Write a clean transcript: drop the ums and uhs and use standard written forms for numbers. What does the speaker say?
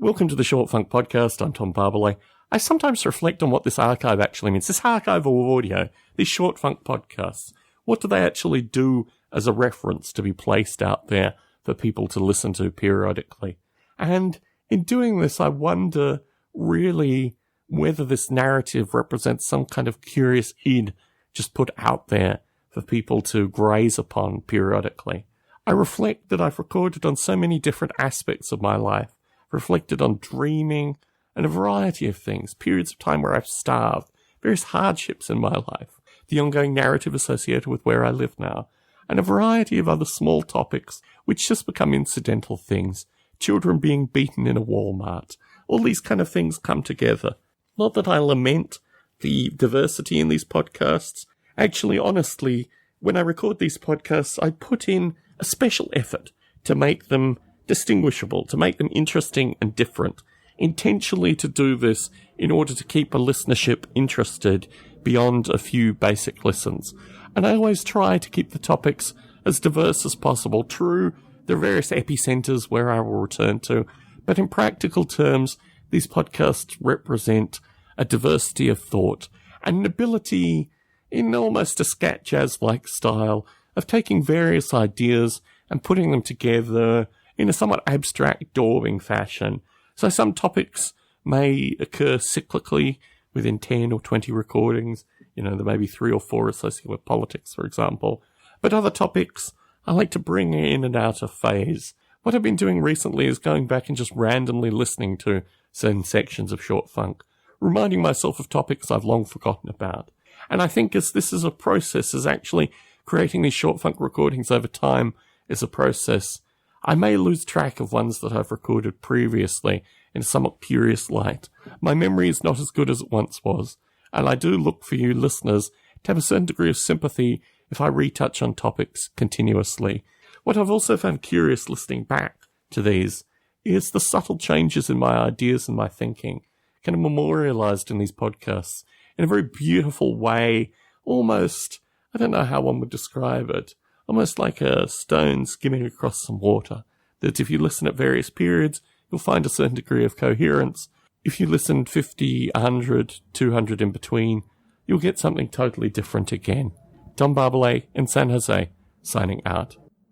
Welcome to the Short Funk Podcast. I'm Tom Barbalet. I sometimes reflect on what this archive actually means. This archive of audio, these Short Funk podcasts, what do they actually do as a reference to be placed out there for people to listen to periodically? And in doing this, I wonder really whether this narrative represents some kind of curious id just put out there for people to graze upon periodically. I reflect that I've recorded on so many different aspects of my life, reflected on dreaming and a variety of things, periods of time where I've starved, various hardships in my life, the ongoing narrative associated with where I live now, and a variety of other small topics which just become incidental things, children being beaten in a Walmart. All these kind of things come together. Not that I lament the diversity in these podcasts. Actually, honestly, when I record these podcasts, I put in a special effort to make them distinguishable, to make them interesting and different, intentionally to do this in order to keep a listenership interested beyond a few basic listens. And I always try to keep the topics as diverse as possible. True, there are various epicenters where I will return to, but in practical terms, these podcasts represent a diversity of thought and an ability, in almost a scat jazz-like style, of taking various ideas and putting them together in a somewhat abstract, daubing fashion. So some topics may occur cyclically within 10 or 20 recordings. You know, there may be 3 or 4 associated with politics, for example. But other topics I like to bring in and out of phase. What I've been doing recently is going back and just randomly listening to certain sections of Short Funk, reminding myself of topics I've long forgotten about. And I think as this is a process, as actually creating these Short Funk recordings over time is a process, I may lose track of ones that I've recorded previously in a somewhat curious light. My memory is not as good as it once was, and I do look for you listeners to have a certain degree of sympathy if I retouch on topics continuously. What I've also found curious listening back to these is the subtle changes in my ideas and my thinking, kind of memorialized in these podcasts in a very beautiful way, almost, I don't know how one would describe it, almost like a stone skimming across some water, that if you listen at various periods, you'll find a certain degree of coherence. If you listen 50, 100, 200 in between, you'll get something totally different again. Tom Barbalet in San Jose, signing out.